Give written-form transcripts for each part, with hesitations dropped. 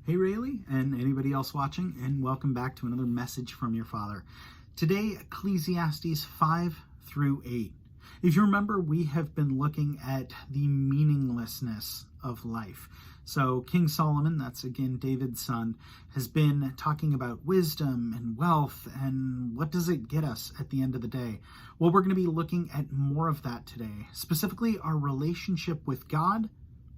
Hey Rayleigh, and anybody else watching, and welcome back to another message from your Father. Today, Ecclesiastes 5 through 8. If you remember, we have been looking at the meaninglessness of life. So King Solomon, that's again David's son, has been talking about wisdom and wealth and what does it get us at the end of the day. Well, we're going to be looking at more of that today, specifically our relationship with God,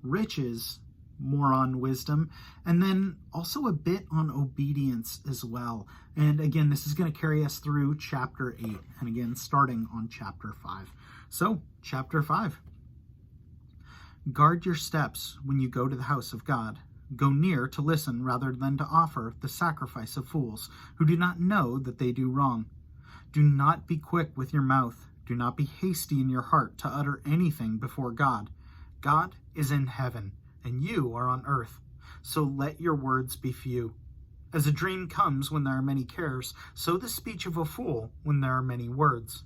riches, more on wisdom, and then also a bit on obedience as well. And again, this is going to carry us through chapter 8, and again, starting on chapter 5. So, chapter 5. Guard your steps when you go to the house of God. Go near to listen rather than to offer the sacrifice of fools, who do not know that they do wrong. Do not be quick with your mouth. Do not be hasty in your heart to utter anything before God. God is in heaven, and you are on earth, so let your words be few. As a dream comes when there are many cares, so the speech of a fool when there are many words.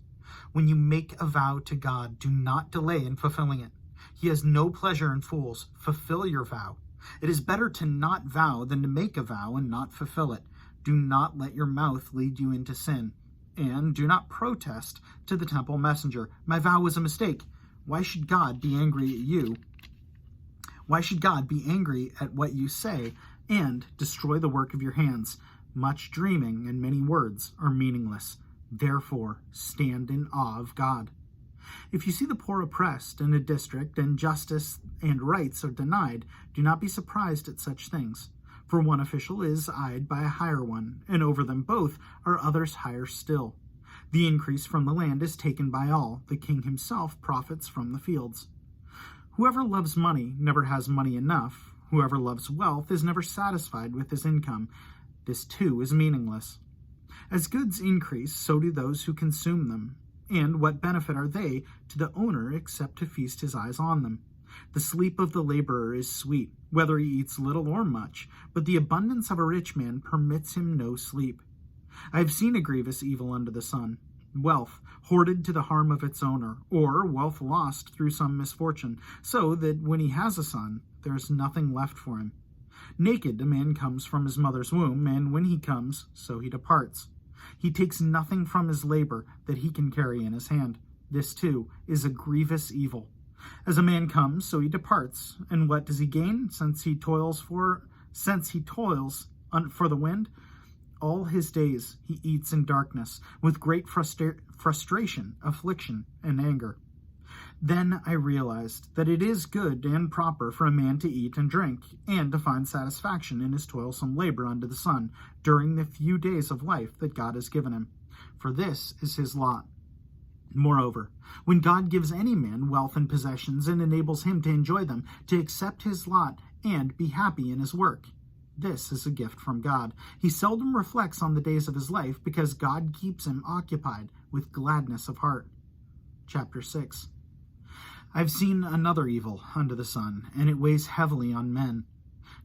When you make a vow to God, do not delay in fulfilling it. He has no pleasure in fools. Fulfill your vow. It is better to not vow than to make a vow and not fulfill it. Do not let your mouth lead you into sin. And do not protest to the temple messenger. My vow was a mistake. Why should God be angry at you? Why should God be angry at what you say and destroy the work of your hands? Much dreaming and many words are meaningless. Therefore, stand in awe of God. If you see the poor oppressed in a district and justice and rights are denied, do not be surprised at such things. For one official is eyed by a higher one, and over them both are others higher still. The increase from the land is taken by all. The king himself profits from the fields. Whoever loves money never has money enough. Whoever loves wealth is never satisfied with his income. This too is meaningless. As goods increase, so do those who consume them. And what benefit are they to the owner except to feast his eyes on them? The sleep of the laborer is sweet, whether he eats little or much, but the abundance of a rich man permits him no sleep. I have seen a grievous evil under the sun. Wealth hoarded to the harm of its owner, or wealth lost through some misfortune, so that when he has a son, there is nothing left for him. Naked a man comes from his mother's womb, and when he comes, so he departs. He takes nothing from his labor that he can carry in his hand. This too is a grievous evil. As a man comes, so he departs, and what does he gain since he toils for the wind? All his days he eats in darkness, with great frustration, affliction, and anger. Then I realized that it is good and proper for a man to eat and drink, and to find satisfaction in his toilsome labor under the sun, during the few days of life that God has given him. For this is his lot. Moreover, when God gives any man wealth and possessions and enables him to enjoy them, to accept his lot and be happy in his work, this is a gift from God. He seldom reflects on the days of his life because God keeps him occupied with gladness of heart. Chapter 6. I've seen another evil under the sun, and it weighs heavily on men.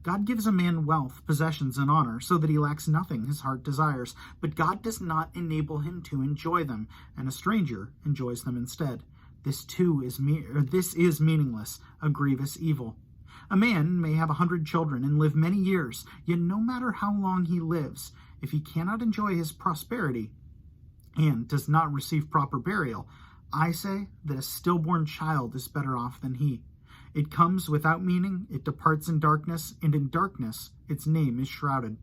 God gives a man wealth, possessions, and honor, so that he lacks nothing his heart desires, but God does not enable him to enjoy them, and a stranger enjoys them instead. This is meaningless, a grievous evil. A man may have 100 children and live many years, yet no matter how long he lives, if he cannot enjoy his prosperity and does not receive proper burial, I say that a stillborn child is better off than he. It comes without meaning, it departs in darkness, and in darkness its name is shrouded.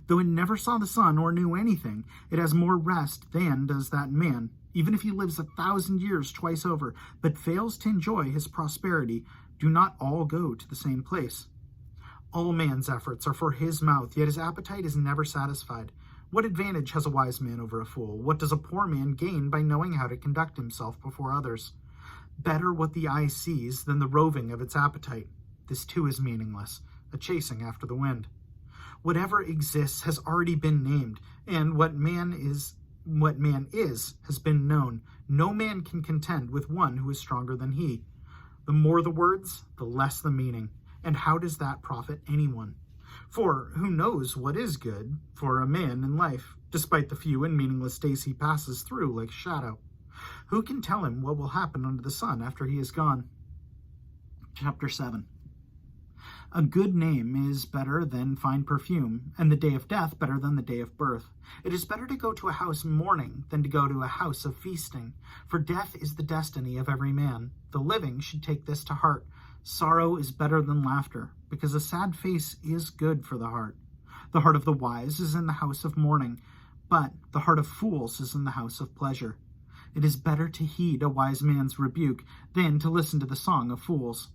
Though it never saw the sun or knew anything, it has more rest than does that man, even if he lives 1,000 years twice over, but fails to enjoy his prosperity. Do not all go to the same place. All man's efforts are for his mouth, yet his appetite is never satisfied. What advantage has a wise man over a fool? What does a poor man gain by knowing how to conduct himself before others? Better what the eye sees than the roving of its appetite. This too is meaningless, a chasing after the wind. Whatever exists has already been named, and what man is has been known. No man can contend with one who is stronger than he. The more the words, the less the meaning. And how does that profit anyone? For who knows what is good for a man in life, despite the few and meaningless days he passes through like a shadow? Who can tell him what will happen under the sun after he is gone? Chapter 7. A good name is better than fine perfume, and the day of death better than the day of birth. It is better to go to a house mourning than to go to a house of feasting, for death is the destiny of every man. The living should take this to heart. Sorrow is better than laughter, because a sad face is good for the heart. The heart of the wise is in the house of mourning, but the heart of fools is in the house of pleasure. It is better to heed a wise man's rebuke than to listen to the song of fools.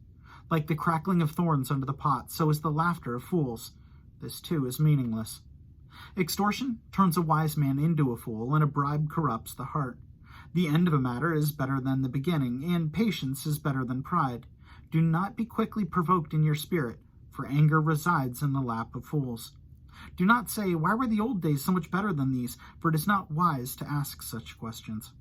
Like the crackling of thorns under the pot, so is the laughter of fools. This too is meaningless. Extortion turns a wise man into a fool, and a bribe corrupts the heart. The end of a matter is better than the beginning, and patience is better than pride. Do not be quickly provoked in your spirit, for anger resides in the lap of fools. Do not say, "Why were the old days so much better than these?" For it is not wise to ask such questions.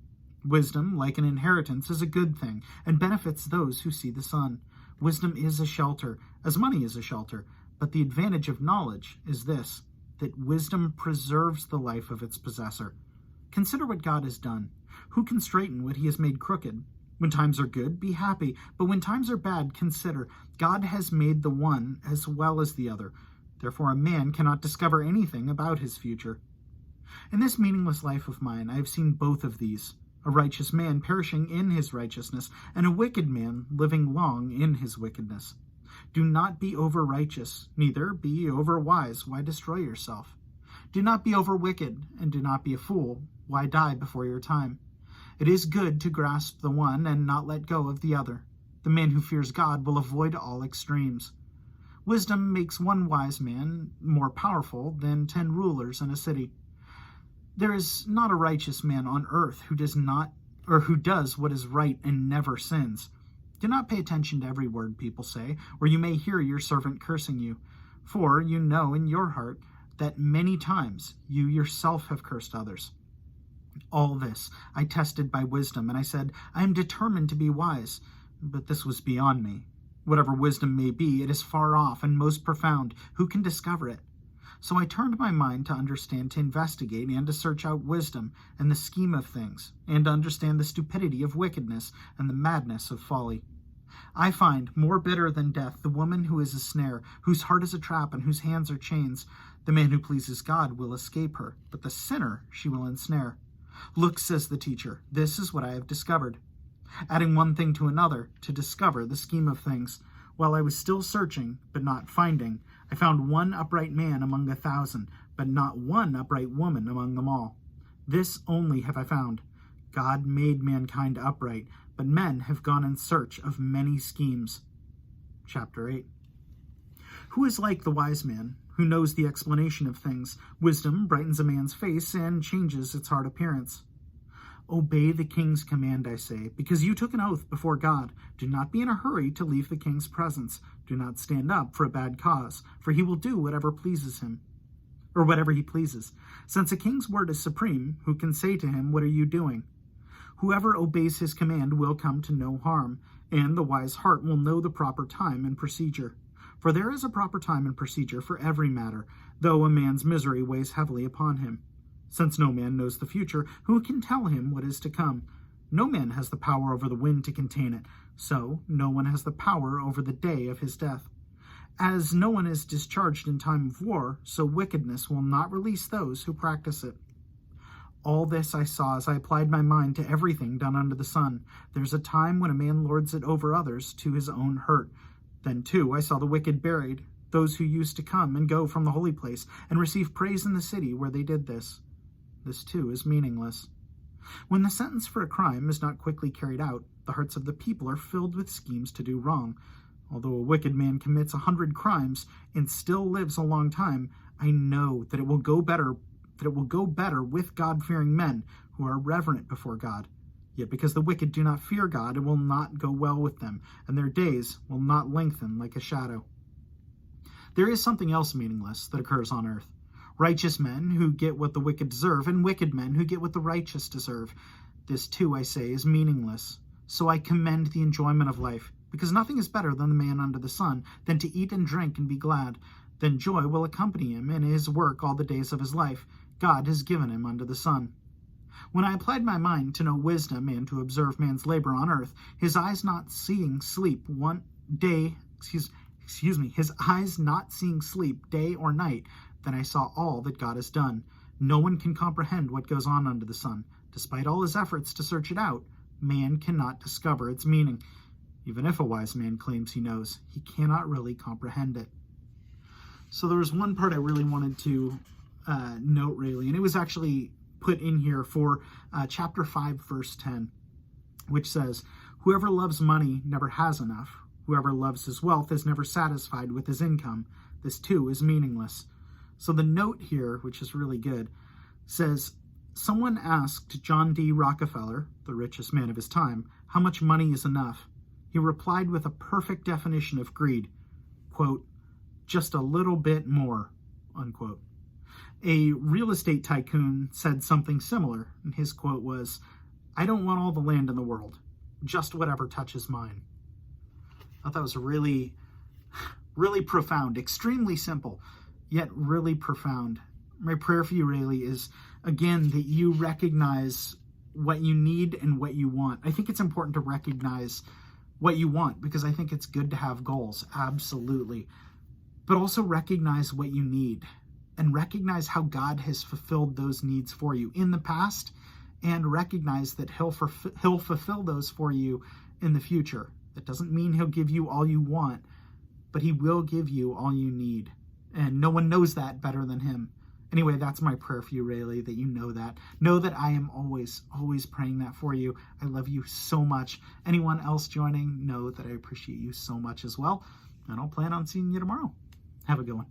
Wisdom, like an inheritance, is a good thing, and benefits those who see the sun. Wisdom is a shelter, as money is a shelter, but the advantage of knowledge is this, that wisdom preserves the life of its possessor. Consider what God has done. Who can straighten what he has made crooked? When times are good, be happy, but when times are bad, consider, God has made the one as well as the other. Therefore a man cannot discover anything about his future. In this meaningless life of mine, I have seen both of these, a righteous man perishing in his righteousness, and a wicked man living long in his wickedness. Do not be over-righteous, neither be over-wise. Why destroy yourself? Do not be over-wicked, and do not be a fool. Why die before your time? It is good to grasp the one and not let go of the other. The man who fears God will avoid all extremes. Wisdom makes one wise man more powerful than 10 rulers in a city. There is not a righteous man on earth who does what is right and never sins. Do not pay attention to every word people say, or you may hear your servant cursing you. For you know in your heart that many times you yourself have cursed others. All this I tested by wisdom, and I said, I am determined to be wise. But this was beyond me. Whatever wisdom may be, it is far off and most profound. Who can discover it? So I turned my mind to understand, to investigate, and to search out wisdom and the scheme of things, and to understand the stupidity of wickedness and the madness of folly. I find, more bitter than death, the woman who is a snare, whose heart is a trap, and whose hands are chains. The man who pleases God will escape her, but the sinner she will ensnare. Look, says the teacher, this is what I have discovered. Adding one thing to another, to discover the scheme of things. While I was still searching, but not finding, I found one upright man among 1,000, but not one upright woman among them all. This only have I found. God made mankind upright, but men have gone in search of many schemes. Chapter 8. Who is like the wise man, who knows the explanation of things? Wisdom brightens a man's face and changes its hard appearance. Obey the king's command, I say, because you took an oath before God. Do not be in a hurry to leave the king's presence. Do not stand up for a bad cause, for he will do whatever pleases him, or whatever he pleases. Since a king's word is supreme, who can say to him, what are you doing? Whoever obeys his command will come to no harm, and the wise heart will know the proper time and procedure. For there is a proper time and procedure for every matter, though a man's misery weighs heavily upon him. Since no man knows the future, who can tell him what is to come? No man has the power over the wind to contain it, so no one has the power over the day of his death. As no one is discharged in time of war, so wickedness will not release those who practice it. All this I saw as I applied my mind to everything done under the sun. There's a time when a man lords it over others to his own hurt. Then, too, I saw the wicked buried, those who used to come and go from the holy place, and receive praise in the city where they did this. This, too, is meaningless. When the sentence for a crime is not quickly carried out, the hearts of the people are filled with schemes to do wrong. Although a wicked man commits 100 crimes and still lives a long time, I know that it will go better with God-fearing men who are reverent before God. Yet because the wicked do not fear God, it will not go well with them, and their days will not lengthen like a shadow. There is something else meaningless that occurs on earth. Righteous men who get what the wicked deserve, and wicked men who get what the righteous deserve. This, too, I say, is meaningless. So I commend the enjoyment of life, because nothing is better than the man under the sun, than to eat and drink and be glad. Then joy will accompany him in his work all the days of his life. God has given him under the sun. When I applied my mind to know wisdom and to observe man's labor on earth, his eyes not seeing sleep one day his eyes not seeing sleep day or night, then I saw all that God has done. No one can comprehend what goes on under the sun. Despite all his efforts to search it out, man cannot discover its meaning. Even if a wise man claims he knows, he cannot really comprehend it. So there was one part I really wanted to note, really, and it was actually put in here for chapter 5, verse 10, which says, "Whoever loves money never has enough. Whoever loves his wealth is never satisfied with his income. This too is meaningless." So the note here, which is really good, says, someone asked John D. Rockefeller, the richest man of his time, how much money is enough. He replied with a perfect definition of greed, quote, "just a little bit more," unquote. A real estate tycoon said something similar, and his quote was, "I don't want all the land in the world, just whatever touches mine." I thought that was really, really profound, extremely simple, yet really profound. My prayer for you really is, again, that you recognize what you need and what you want. I think it's important to recognize what you want, because I think it's good to have goals, absolutely. But also recognize what you need and recognize how God has fulfilled those needs for you in the past, and recognize that he'll fulfill those for you in the future. That doesn't mean he'll give you all you want, but he will give you all you need. And no one knows that better than him. Anyway, that's my prayer for you, Rayleigh, that you know that. Know that I am always, always praying that for you. I love you so much. Anyone else joining, know that I appreciate you so much as well. And I'll plan on seeing you tomorrow. Have a good one.